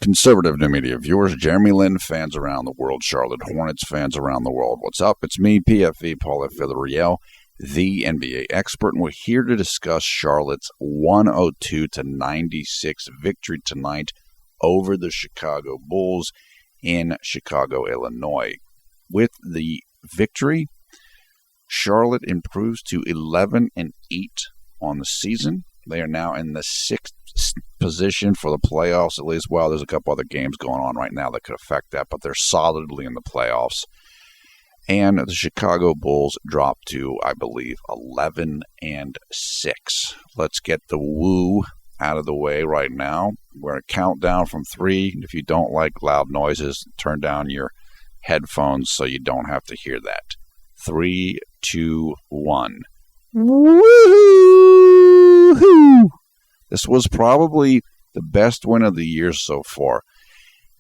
Conservative New Media viewers, JLin fans around the world, Charlotte Hornets fans around the world. What's up? It's me, PFE, Paul Villarreal, the NBA expert, and we're here to discuss Charlotte's 102-96 victory tonight over the Chicago Bulls in Chicago, Illinois. With the victory, Charlotte improves to 11-8 on the season. They are now in the sixth position for the playoffs, at least. Well, there's a couple other games going on right now that could affect that, but they're solidly in the playoffs. And the Chicago Bulls dropped to, I believe, 11-6. Let's get the woo out of the way right now. We're going to count down from 3. If you don't like loud noises, turn down your headphones so you don't have to hear that. 3, 2, 1. Woo-hoo! This was probably the best win of the year so far,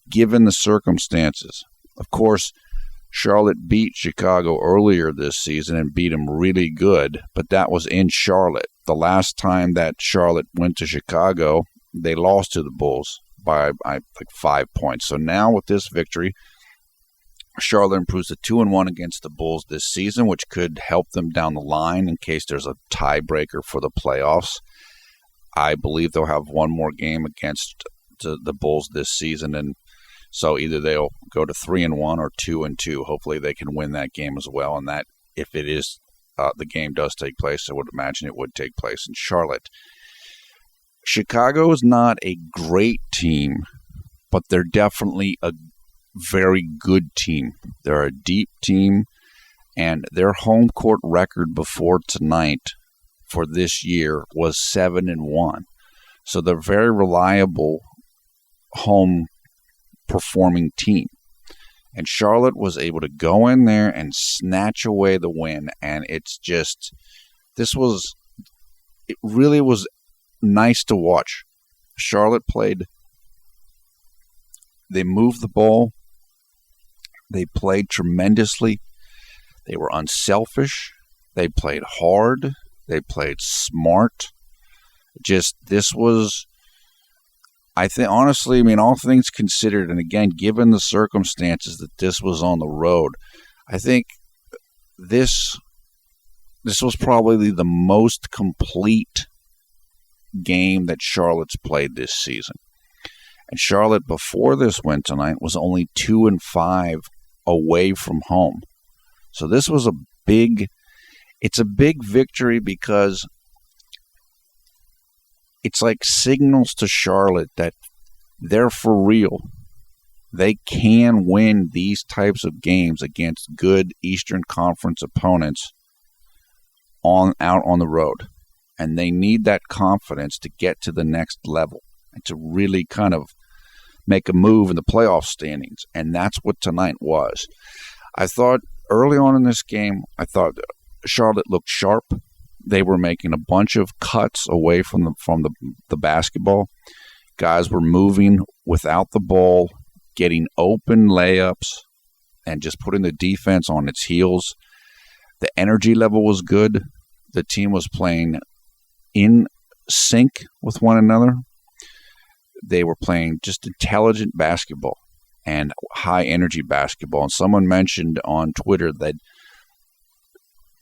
given the circumstances. Of course, Charlotte beat Chicago earlier this season and beat them really good, but that was in Charlotte. The last time that Charlotte went to Chicago, they lost to the Bulls by like 5 points. So now with this victory, Charlotte improves to 2-1 against the Bulls this season, which could help them down the line in case there's a tiebreaker for the playoffs. I believe they'll have one more game against the Bulls this season, and so either they'll go to 3-1 or 2-2. Hopefully they can win that game as well, and that if it is the game does take place, I would imagine it would take place in Charlotte. Chicago is not a great team, but they're definitely a very good team. They're a deep team, and their home court record before tonight for this year was 7-1. So they're a very reliable home performing team. And Charlotte was able to go in there and snatch away the win. And it's just, it really was nice to watch. Charlotte played, they moved the ball. They played tremendously. They were unselfish. They played hard. They played smart. This was, I think, honestly, I mean, all things considered, and again, given the circumstances that this was on the road, I think this was probably the most complete game that Charlotte's played this season. And Charlotte, before this win tonight, was only 2-5 away from home. So this was it's a big victory because it's like signals to Charlotte that they're for real. They can win these types of games against good Eastern Conference opponents out on the road. And they need that confidence to get to the next level and to really kind of make a move in the playoff standings. And that's what tonight was. I thought early on in this game, Charlotte looked sharp. They were making a bunch of cuts away from the basketball. Guys were moving without the ball, getting open layups, and just putting the defense on its heels. The energy level was good. The team was playing in sync with one another. They were playing just intelligent basketball and high-energy basketball. And someone mentioned on Twitter that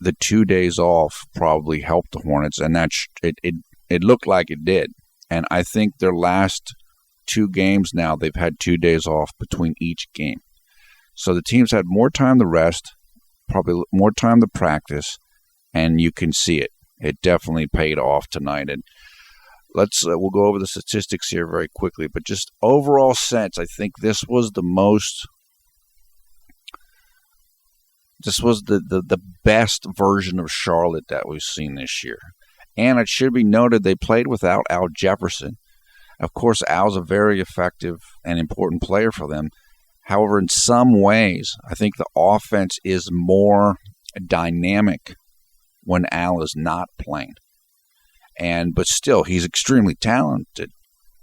the 2 days off probably helped the Hornets, and it looked like it did. And I think their last 2 games now, they've had 2 days off between each game. So the teams had more time to rest, probably more time to practice, and you can see it. It definitely paid off tonight. And we'll go over the statistics here very quickly, but just overall sense, I think this was the best version of Charlotte that we've seen this year. And it should be noted they played without Al Jefferson. Of course, Al's a very effective and important player for them. However, in some ways, I think the offense is more dynamic when Al is not playing. But still, he's extremely talented.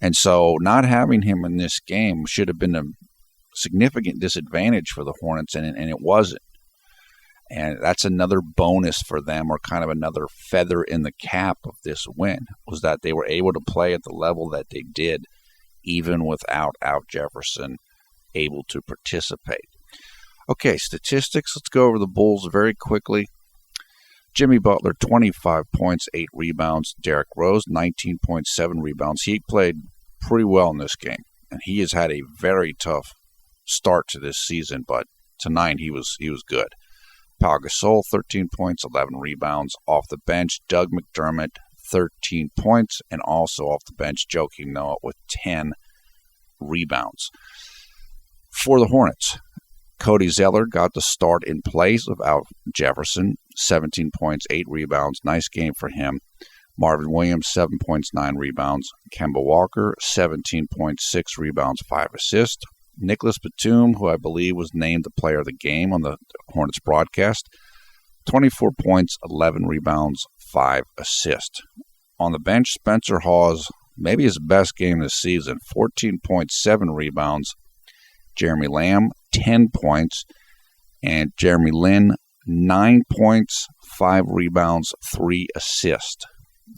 And so not having him in this game should have been a significant disadvantage for the Hornets, and it wasn't. And that's another bonus for them, or kind of another feather in the cap of this win, was that they were able to play at the level that they did, even without Al Jefferson able to participate. Okay, statistics. Let's go over the Bulls very quickly. Jimmy Butler, 25 points, 8 rebounds. Derrick Rose, 19.7 rebounds. He played pretty well in this game, and he has had a very tough start to this season, but tonight he was good. Pau Gasol, 13 points, 11 rebounds. Off the bench, Doug McDermott, 13 points, and also off the bench, Joakim Noah with 10 rebounds. For the Hornets, Cody Zeller got the start in place of Al Jefferson, 17 points, 8 rebounds. Nice game for him. Marvin Williams, 7 points, 9 rebounds. Kemba Walker, 17.6 rebounds, 5 assists. Nicholas Batum, who I believe was named the player of the game on the Hornets broadcast, 24 points, 11 rebounds, 5 assists. On the bench, Spencer Hawes, maybe his best game this season, 14.7 rebounds. Jeremy Lamb, 10 points. And JLin, 9 points, 5 rebounds, 3 assists.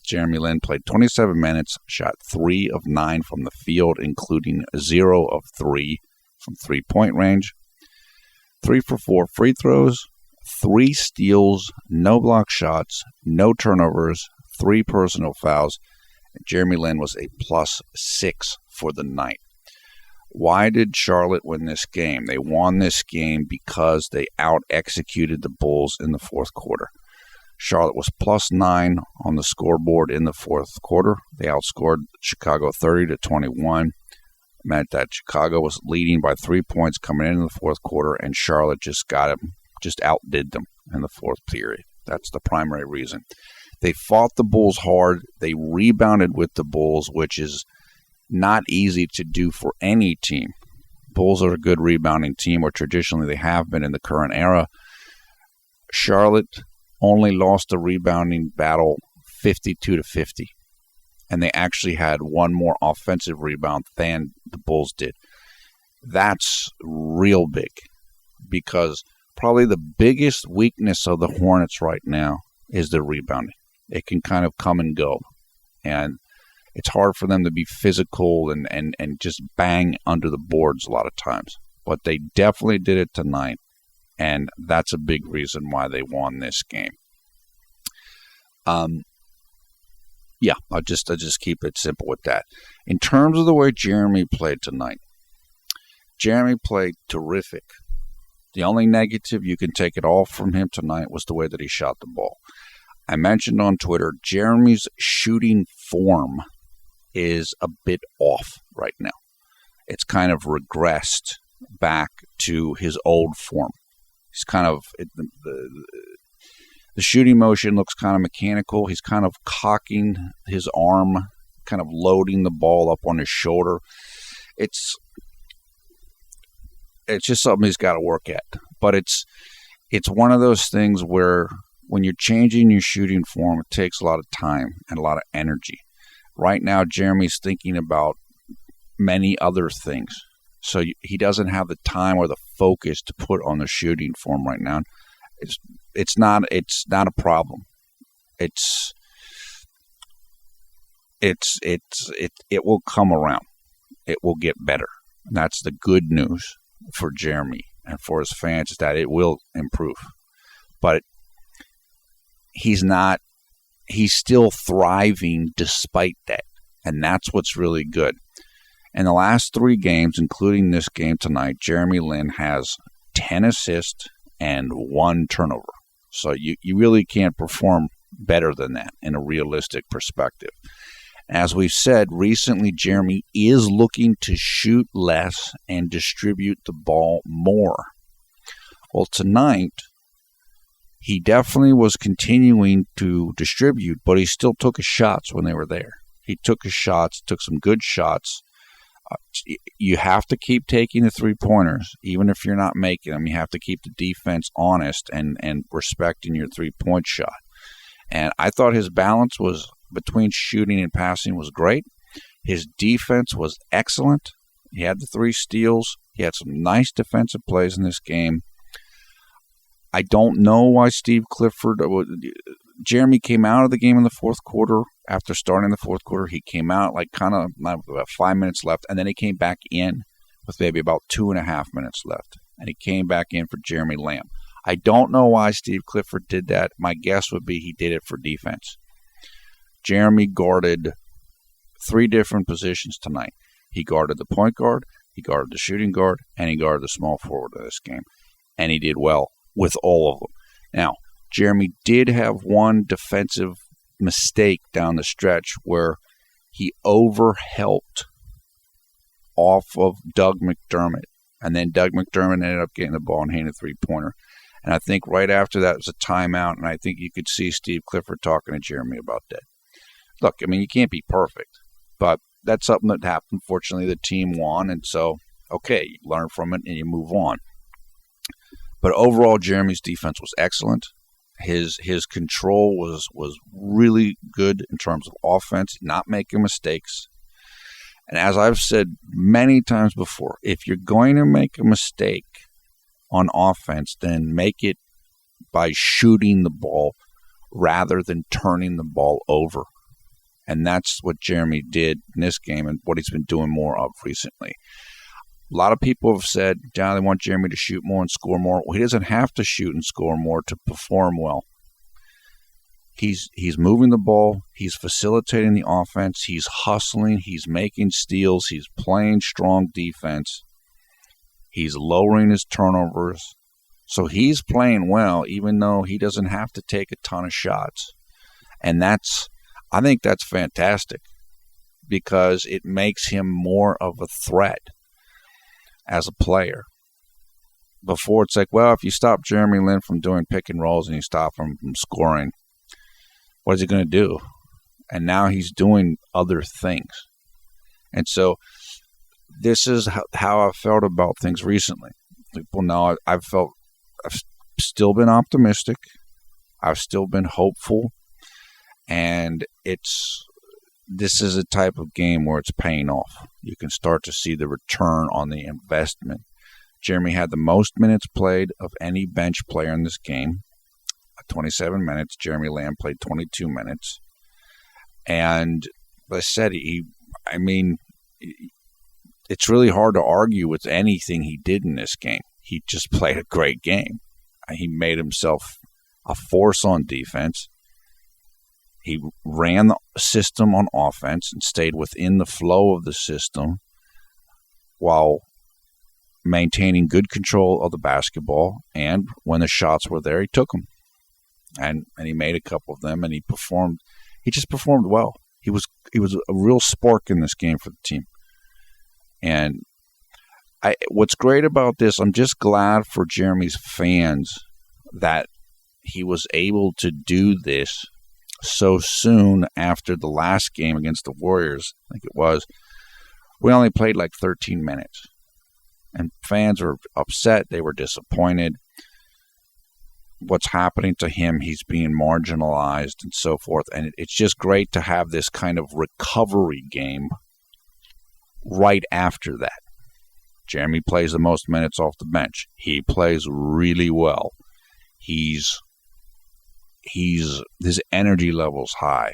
JLin played 27 minutes, shot 3 of 9 from the field, including 0 of 3 from three-point range. 3 for 4 free throws, 3 steals, no block shots, no turnovers, 3 personal fouls. JLin was a +6 for the night. Why did Charlotte win this game? They won this game because they out-executed the Bulls in the fourth quarter. Charlotte was +9 on the scoreboard in the fourth quarter. They outscored Chicago 30-21. Meant that Chicago was leading by 3 points coming into the fourth quarter, and Charlotte just outdid them in the fourth period. That's the primary reason. They fought the Bulls hard. They rebounded with the Bulls, which is not easy to do for any team. Bulls are a good rebounding team, or traditionally they have been in the current era. Charlotte only lost the rebounding battle 52-50. And they actually had one more offensive rebound than the Bulls did. That's real big, because probably the biggest weakness of the Hornets right now is the rebounding. It can kind of come and go, and it's hard for them to be physical and just bang under the boards a lot of times. But they definitely did it tonight, and that's a big reason why they won this game. Yeah, I'll just keep it simple with that. In terms of the way Jeremy played tonight, Jeremy played terrific. The only negative, you can take it all from him tonight, was the way that he shot the ball. I mentioned on Twitter, Jeremy's shooting form is a bit off right now. It's kind of regressed back to his old form. He's kind of the shooting motion looks kind of mechanical. He's kind of cocking his arm, kind of loading the ball up on his shoulder. It's just something he's got to work at. But it's one of those things where when you're changing your shooting form, it takes a lot of time and a lot of energy. Right now, Jeremy's thinking about many other things. So he doesn't have the time or the focus to put on the shooting form right now. It's not a problem. It will come around. It will get better. And that's the good news for Jeremy and for his fans, is that it will improve. But he's still thriving despite that. And that's what's really good. In the last 3 games, including this game tonight, JLin has 10 assists and 1 turnover. So you really can't perform better than that in a realistic perspective. As we've said, recently Jeremy is looking to shoot less and distribute the ball more. Well, tonight, he definitely was continuing to distribute, but he still took his shots when they were there. He took his shots, took some good shots. You have to keep taking the three-pointers, even if you're not making them. You have to keep the defense honest and respecting your three-point shot. And I thought his balance was between shooting and passing was great. His defense was excellent. He had the 3 steals. He had some nice defensive plays in this game. I don't know why Steve Clifford, Jeremy came out of the game in the fourth quarter after starting the fourth quarter. He came out like kind of about 5 minutes left, and then he came back in with maybe about 2.5 minutes left, and he came back in for Jeremy Lamb. I don't know why Steve Clifford did that. My guess would be he did it for defense. Jeremy guarded 3 different positions tonight. He guarded the point guard, he guarded the shooting guard, and he guarded the small forward of this game. And he did well with all of them. Now, Jeremy did have one defensive mistake down the stretch where he overhelped off of Doug McDermott. And then Doug McDermott ended up getting the ball and hitting a three-pointer. And I think right after that was a timeout, and I think you could see Steve Clifford talking to Jeremy about that. Look, I mean, you can't be perfect, but that's something that happened. Fortunately, the team won, and so, okay, you learn from it and you move on. But overall, Jeremy's defense was excellent. His control was really good in terms of offense, not making mistakes. And as I've said many times before, if you're going to make a mistake on offense, then make it by shooting the ball rather than turning the ball over. And that's what Jeremy did in this game and what he's been doing more of recently. A lot of people have said, John, they want Jeremy to shoot more and score more. Well, he doesn't have to shoot and score more to perform well. He's moving the ball. He's facilitating the offense. He's hustling. He's making steals. He's playing strong defense. He's lowering his turnovers. So he's playing well, even though he doesn't have to take a ton of shots. And I think that's fantastic because it makes him more of a threat as a player. Before, it's like, well, if you stop Jeremy Lin from doing pick and rolls and you stop him from scoring, what is he going to do? And now he's doing other things. And so this is how I've felt about things recently. People know I've still been optimistic. I've still been hopeful. And this is a type of game where it's paying off. You can start to see the return on the investment. Jeremy had the most minutes played of any bench player in this game, 27 minutes. Jeremy Lamb played 22 minutes. And like I said, it's really hard to argue with anything he did in this game. He just played a great game. He made himself a force on defense. He ran the system on offense and stayed within the flow of the system while maintaining good control of the basketball. And when the shots were there, he took them. And he made a couple of them, and he performed. He just performed well. He was a real spark in this game for the team. And what's great about this, I'm just glad for Jeremy's fans that he was able to do this so soon after the last game against the Warriors. I think it was. We only played like 13 minutes. And fans were upset. They were disappointed. What's happening to him? He's being marginalized and so forth. And it's just great to have this kind of recovery game right after that. Jeremy plays the most minutes off the bench. He plays really well. His energy level's high.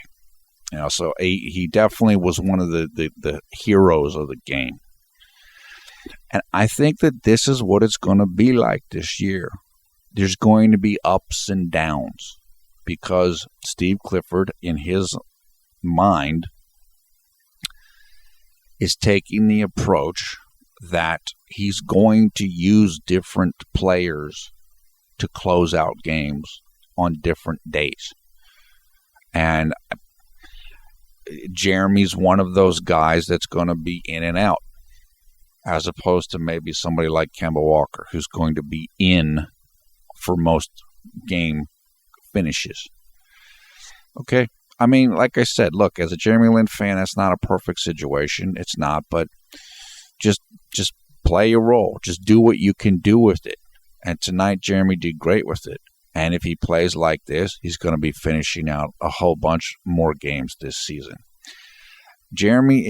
So he definitely was one of the heroes of the game. And I think that this is what it's going to be like this year. There's going to be ups and downs because Steve Clifford, in his mind, is taking the approach that he's going to use different players to close out games on different days. And Jeremy's one of those guys that's going to be in and out, as opposed to maybe somebody like Kemba Walker, who's going to be in for most game finishes. Okay? I mean, like I said, look, as a Jeremy Lin fan, that's not a perfect situation. It's not, but just play your role. Just do what you can do with it. And tonight, Jeremy did great with it. And if he plays like this, he's going to be finishing out a whole bunch more games this season. Jeremy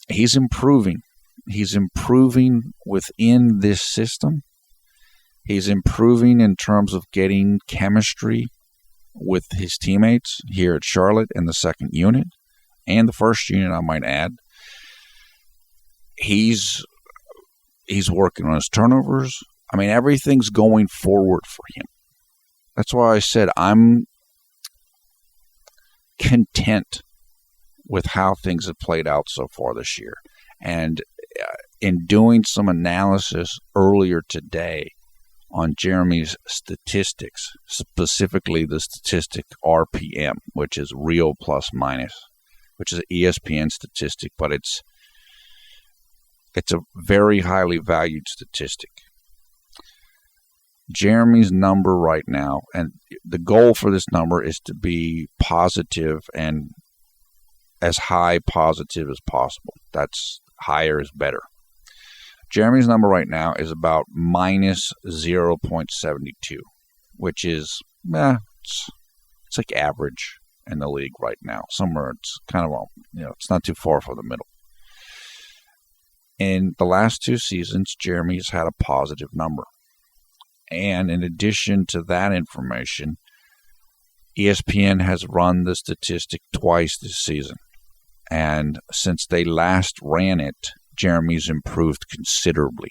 he's improving. He's improving within this system. He's improving in terms of getting chemistry with his teammates here at Charlotte in the second unit and the first unit, I might add. He's working on his turnovers. I mean, everything's going forward for him. That's why I said I'm content with how things have played out so far this year. And in doing some analysis earlier today on Jeremy's statistics, specifically the statistic RPM, which is real plus minus, which is an ESPN statistic, but it's a very highly valued statistic. Jeremy's number right now, and the goal for this number is to be positive and as high positive as possible. That's higher is better. Jeremy's number right now is about minus 0.72, which is, it's like average in the league right now. Somewhere it's kind of, it's not too far from the middle. In the last 2 seasons, Jeremy's had a positive number. And in addition to that information, ESPN has run the statistic twice this season. And since they last ran it, Jeremy's improved considerably.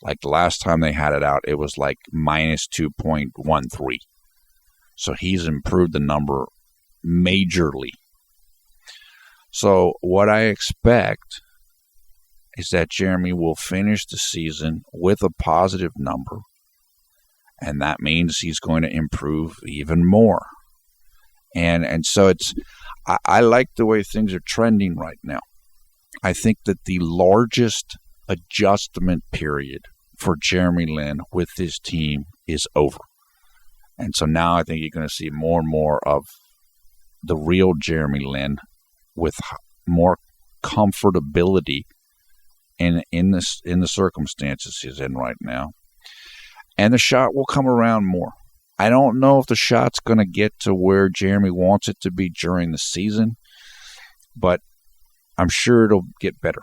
Like the last time they had it out, it was like minus 2.13. So he's improved the number majorly. So what I expect is that Jeremy will finish the season with a positive number. And that means he's going to improve even more. And so I like the way things are trending right now. I think that the largest adjustment period for JLin with his team is over. And so now I think you're going to see more and more of the real JLin with more comfortability in the circumstances he's in right now. And the shot will come around more. I don't know if the shot's going to get to where Jeremy wants it to be during the season, but I'm sure it'll get better.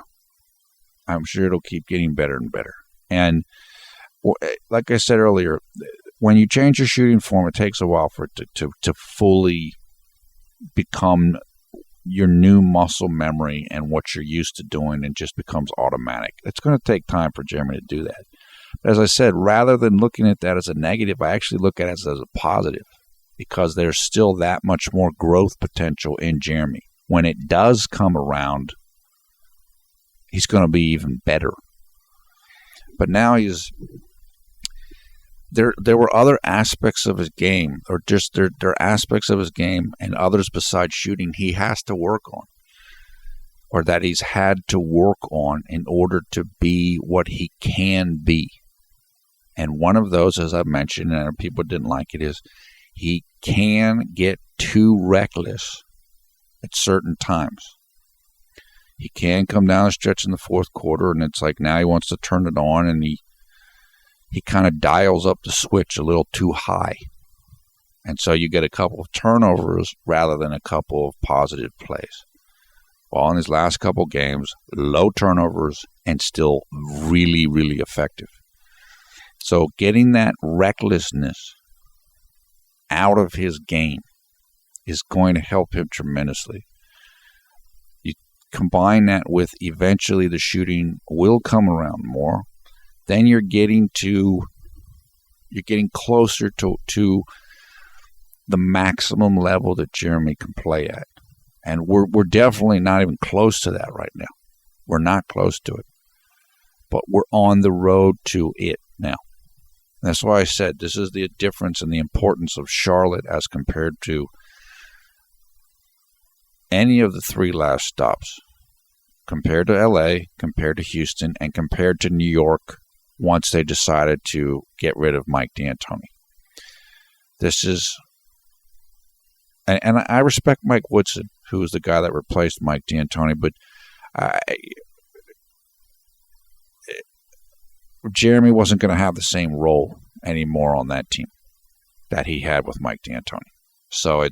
I'm sure it'll keep getting better and better. And like I said earlier, when you change your shooting form, it takes a while for it to fully become your new muscle memory and what you're used to doing, and just becomes automatic. It's going to take time for Jeremy to do that. But as I said, rather than looking at that as a negative, I actually look at it as a positive, because there's still that much more growth potential in Jeremy. When it does come around, he's going to be even better. But now there were other aspects of his game, or just there are aspects of his game and others besides shooting he has to work on, or that he's had to work on in order to be what he can be. And one of those, as I mentioned, and people didn't like it, is he can get too reckless at certain times. He can come down the stretch in the fourth quarter, and it's like now he wants to turn it on, and he kind of dials up the switch a little too high. And so you get a couple of turnovers rather than a couple of positive plays. Well, in his last couple games, low turnovers and still really, really effective. So getting that recklessness out of his game is going to help him tremendously. You combine that with eventually the shooting will come around more, then you're getting closer to the maximum level that Jeremy can play at. And we're definitely not even close to that right now. We're not close to it. But we're on the road to it now. That's why I said this is the difference in the importance of Charlotte as compared to any of the 3 last stops. Compared to LA, compared to Houston, and compared to New York once they decided to get rid of Mike D'Antoni. This is... And I respect Mike Woodson, who was the guy that replaced Mike D'Antoni, but Jeremy wasn't going to have the same role anymore on that team that he had with Mike D'Antoni. So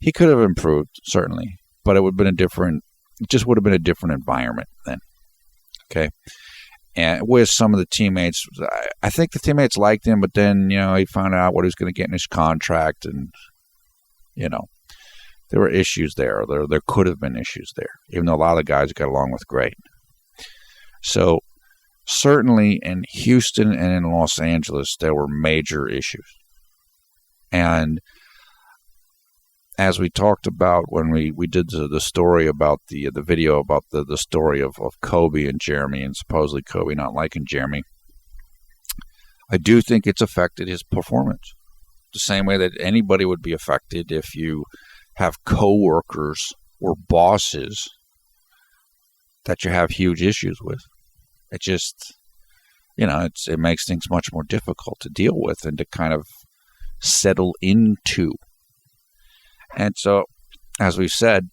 he could have improved, certainly, but it would have been just would have been a different environment then. Okay. And with some of the teammates, I think the teammates liked him, but then, he found out what he was going to get in his contract, and There were issues there. There could have been issues there, even though a lot of the guys got along with great. So certainly in Houston and in Los Angeles, there were major issues. And as we talked about when we did the story about the video about the story of Kobe and Jeremy, and supposedly Kobe not liking Jeremy, I do think it's affected his performance. The same way that anybody would be affected if you have coworkers or bosses that you have huge issues with. It just, it makes things much more difficult to deal with and to kind of settle into. And so, as we've said,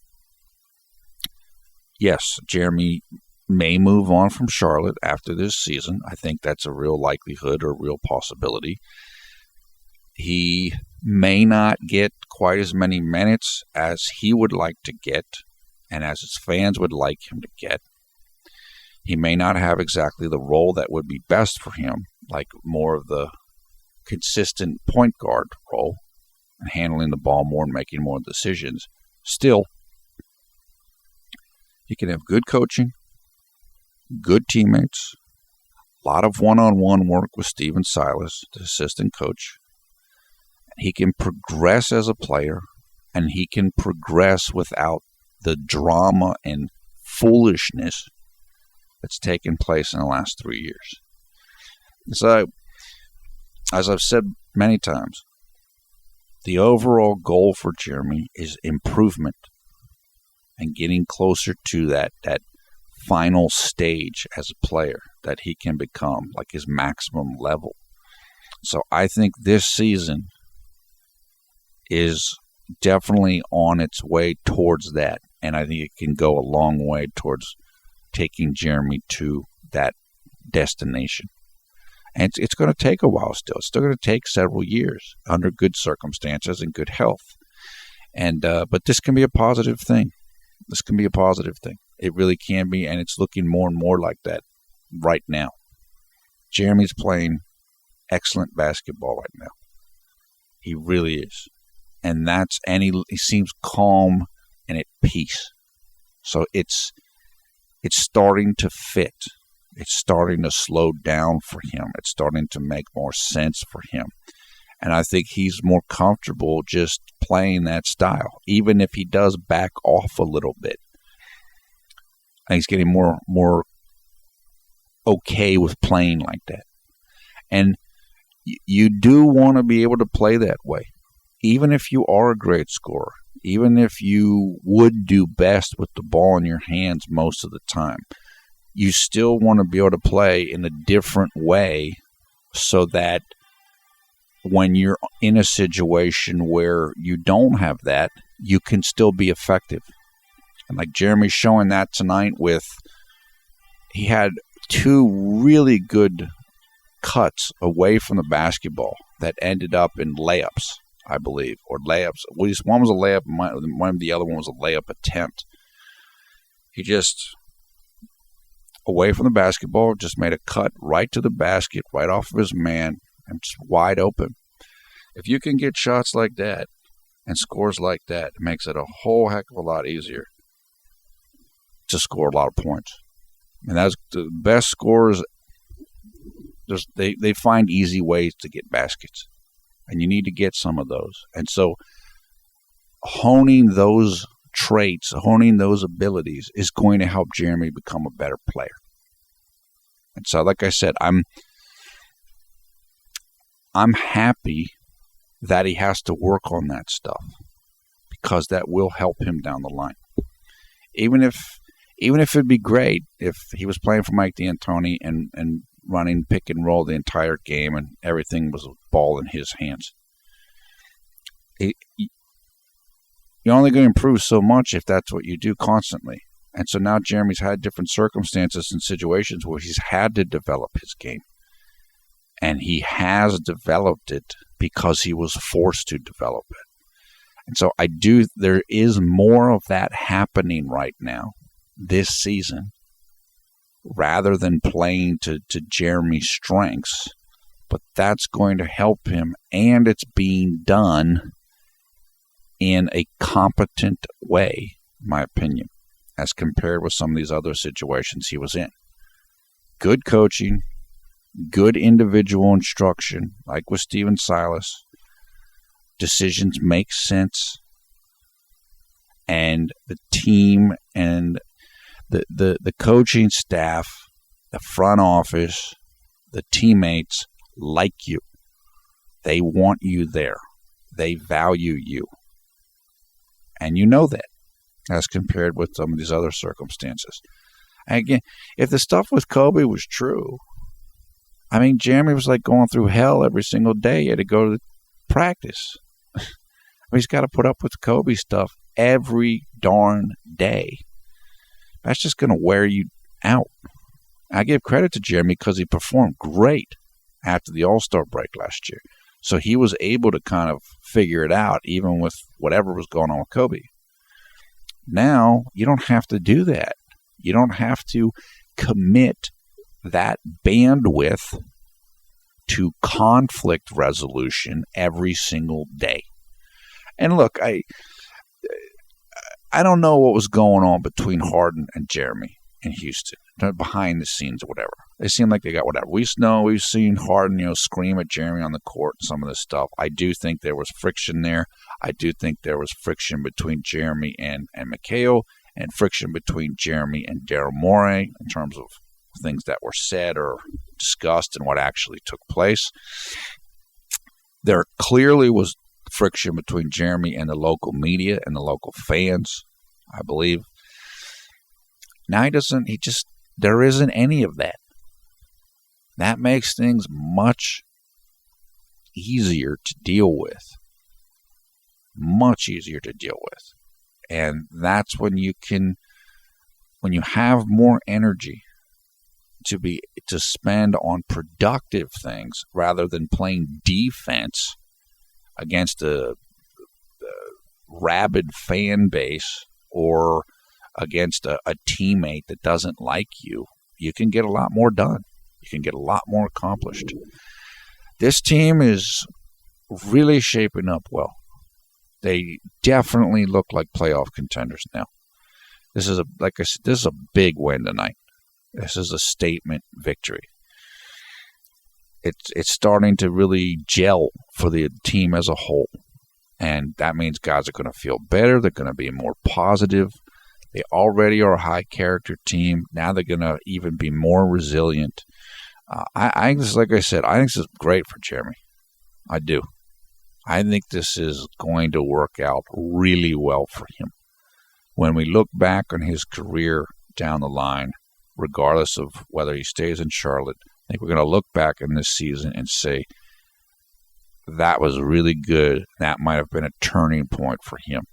yes, Jeremy may move on from Charlotte after this season. I think that's a real likelihood or real possibility. He may not get quite as many minutes as he would like to get and as his fans would like him to get. He may not have exactly the role that would be best for him, like more of the consistent point guard role and handling the ball more and making more decisions. Still, he can have good coaching, good teammates, a lot of one-on-one work with Stephen Silas, the assistant coach. He can progress as a player, and he can progress without the drama and foolishness that's taken place in the last 3 years. So, as I've said many times, the overall goal for Jeremy is improvement and getting closer to that final stage as a player that he can become, like his maximum level. So I think this season is definitely on its way towards that, and I think it can go a long way towards taking Jeremy to that destination. And it's going to take a while still. It's still going to take several years under good circumstances and good health. And but this can be a positive thing. This can be a positive thing. It really can be, and it's looking more and more like that right now. Jeremy's playing excellent basketball right now. He really is. And he seems calm and at peace. So it's starting to fit. It's starting to slow down for him. It's starting to make more sense for him. And I think he's more comfortable just playing that style, even if he does back off a little bit. And he's getting more okay with playing like that. And you do want to be able to play that way, even if you are a great scorer, even if you would do best with the ball in your hands most of the time. You still want to be able to play in a different way so that when you're in a situation where you don't have that, you can still be effective. And like Jeremy's showing that tonight he had two really good cuts away from the basketball that ended up in layups, I believe, or layups. At least one was a layup, and the other one was a layup attempt. He just, away from the basketball, just made a cut right to the basket, right off of his man, and just wide open. If you can get shots like that and scores like that, it makes it a whole heck of a lot easier to score a lot of points. And that's the best scorers. They find easy ways to get baskets, and you need to get some of those. And so honing those traits, honing those abilities is going to help Jeremy become a better player. And so, like I said, I'm happy that he has to work on that stuff, because that will help him down the line. Even if it'd be great if he was playing for Mike D'Antoni and running pick and roll the entire game and everything was a ball in his hands. You're only going to improve so much if that's what you do constantly. And so now Jeremy's had different circumstances and situations where he's had to develop his game. And he has developed it because he was forced to develop it. And so there is more of that happening right now this season, rather than playing to Jeremy's strengths. But that's going to help him, and it's being done in a competent way, in my opinion, as compared with some of these other situations he was in. Good coaching, good individual instruction, like with Stephen Silas. Decisions make sense. And the team and the coaching staff, the front office, the teammates like you. They want you there. They value you. And you know that, as compared with some of these other circumstances. And again, if the stuff with Kobe was true, I mean, Jeremy was like going through hell every single day. He had to go to practice. He's got to put up with Kobe stuff every darn day. That's just going to wear you out. I give credit to Jeremy because he performed great after the All-Star break last year. So he was able to kind of figure it out, even with whatever was going on with Kobe. Now, you don't have to do that. You don't have to commit that bandwidth to conflict resolution every single day. And look, I don't know what was going on between Harden and Jeremy in Houston, behind the scenes or whatever. They seem like they got whatever. We've seen Harden, scream at Jeremy on the court and some of this stuff. I do think there was friction there. I do think there was friction between Jeremy and McHale, and friction between Jeremy and Daryl Morey in terms of things that were said or discussed and what actually took place. There clearly was friction between Jeremy and the local media and the local fans, I believe. Now there isn't any of that. That makes things much easier to deal with. Much easier to deal with. And that's when you have more energy to spend on productive things rather than playing defense against a rabid fan base or against a teammate that doesn't like you. You can get a lot more done. You can get a lot more accomplished. This team is really shaping up well. They definitely look like playoff contenders now. This is a big win tonight. This is a statement victory. It's starting to really gel for the team as a whole. And that means guys are going to feel better. They're going to be more positive. They already are a high-character team. Now they're going to even be more resilient. I think this is, like I said, I think this is great for Jeremy. I do. I think this is going to work out really well for him. When we look back on his career down the line, regardless of whether he stays in Charlotte, I think we're going to look back in this season and say, that was really good. That might have been a turning point for him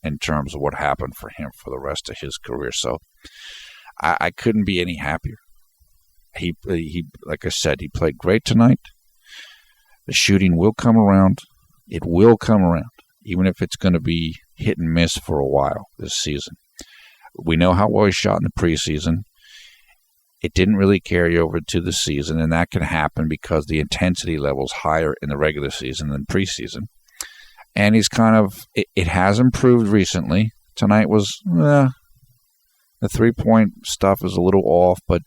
in terms of what happened for him for the rest of his career. So I couldn't be any happier. He, like I said, he played great tonight. The shooting will come around. It will come around, even if it's going to be hit and miss for a while this season. We know how well he shot in the preseason. It didn't really carry over to the season, and that can happen because the intensity level is higher in the regular season than preseason. And he's it has improved recently. Tonight was, the 3-point stuff is a little off, but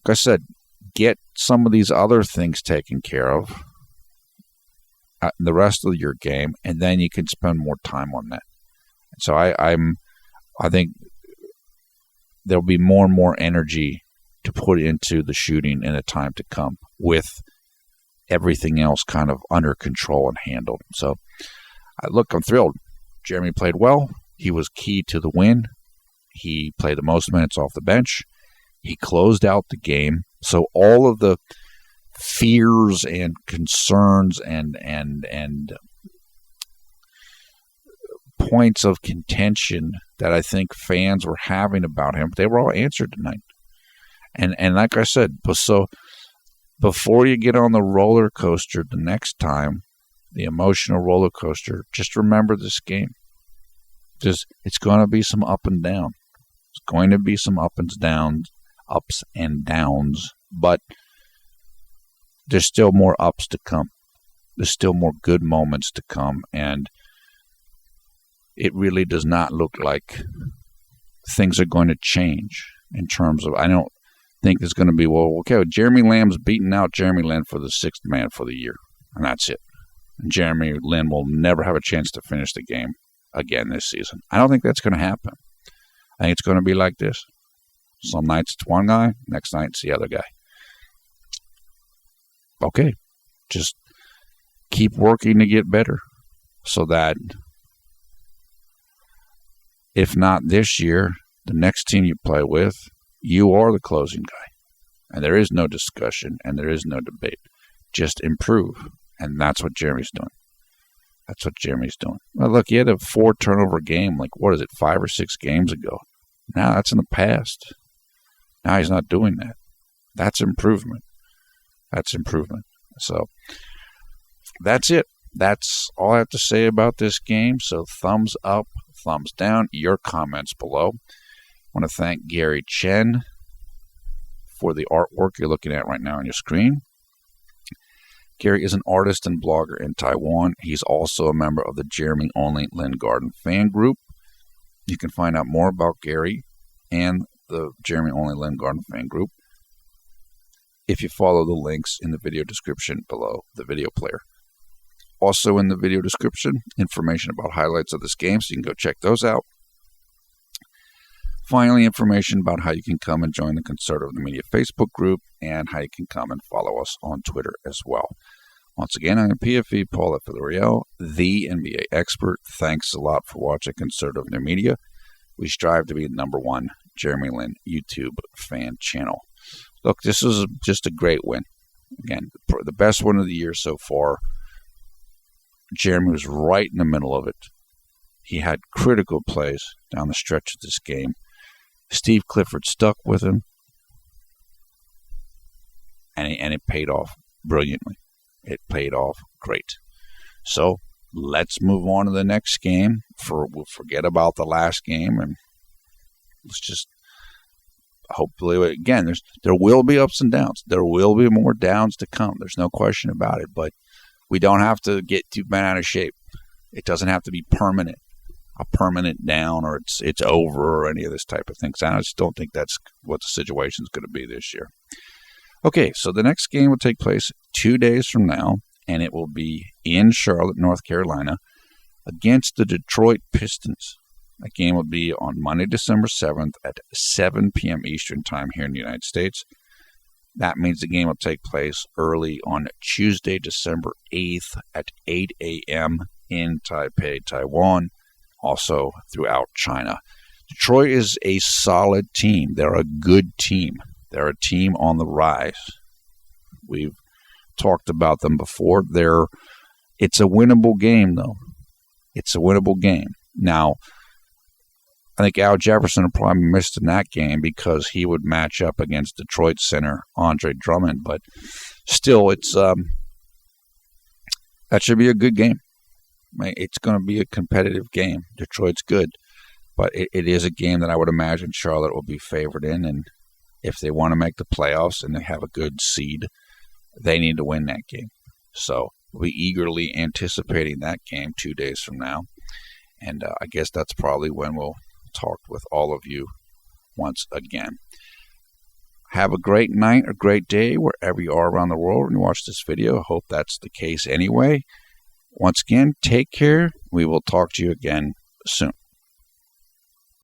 like I said, get some of these other things taken care of the rest of your game, and then you can spend more time on that. So I think there'll be more and more energy to put into the shooting in the time to come with everything else kind of under control and handled. So, look, I'm thrilled. Jeremy played well. He was key to the win. He played the most minutes off the bench. He closed out the game. So all of the fears and concerns and points of contention that I think fans were having about him, they were all answered tonight. And like I said, so before you get on the roller coaster the next time, the emotional roller coaster, just remember this game. It's going to be some up and down. It's going to be some ups and downs, but there's still more ups to come. There's still more good moments to come, and it really does not look like things are going to change in terms of, I don't think there's going to be, well, okay, Jeremy Lamb's beating out Jeremy Lin for the 6th man for the year, and that's it. And Jeremy Lin will never have a chance to finish the game again this season. I don't think that's going to happen. I think it's going to be like this. Some nights it's one guy, next night it's the other guy. Okay, just keep working to get better so that if not this year, the next team you play with, you are the closing guy. And there is no discussion and there is no debate. Just improve. And that's what Jeremy's doing. That's what Jeremy's doing. Well, look, he had a 4-turnover game, like, 5 or 6 games ago. Now that's in the past. Now he's not doing that. That's improvement. That's improvement. So that's it. That's all I have to say about this game. So thumbs up, thumbs down, your comments below. I want to thank Gary Chen for the artwork you're looking at right now on your screen. Gary is an artist and blogger in Taiwan. He's also a member of the Jeremy Only Lin Garden fan group. You can find out more about Gary and the Jeremy Only Lin Garden fan group if you follow the links in the video description below the video player. Also in the video description, information about highlights of this game, so you can go check those out. Finally, information about how you can come and join the Conservative Media Facebook group and how you can come and follow us on Twitter as well. Once again, I'm PFE Paul Villarreal, the NBA expert. Thanks a lot for watching Conservative Media. We strive to be the #1 Jeremy Lin YouTube fan channel. Look, this was just a great win. Again, the best win of the year so far. Jeremy was right in the middle of it. He had critical plays down the stretch of this game. Steve Clifford stuck with him, and it paid off brilliantly. It paid off great. So let's move on to the next game. We'll forget about the last game, and let's just hopefully, again, there will be ups and downs. There will be more downs to come. There's no question about it, but we don't have to get too bent out of shape. It doesn't have to be permanent. A permanent down, or it's over, or any of this type of thing. So I just don't think that's what the situation is going to be this year. Okay, so the next game will take place 2 days from now, and it will be in Charlotte, North Carolina, against the Detroit Pistons. That game will be on Monday, December 7th at 7 p.m. Eastern Time here in the United States. That means the game will take place early on Tuesday, December 8th at 8 a.m. in Taipei, Taiwan. Also throughout China. Detroit is a solid team. They're a good team. They're a team on the rise. We've talked about them before. It's a winnable game, though. It's a winnable game. Now, I think Al Jefferson would probably missed in that game because he would match up against Detroit center Andre Drummond. But still, that should be a good game. It's going to be a competitive game. Detroit's good, but it is a game that I would imagine Charlotte will be favored in, and if they want to make the playoffs and they have a good seed, they need to win that game. So we'll be eagerly anticipating that game 2 days from now, and I guess that's probably when we'll talk with all of you once again. Have a great night or great day wherever you are around the world and you watch this video. I hope that's the case anyway. Once again, take care. We will talk to you again soon.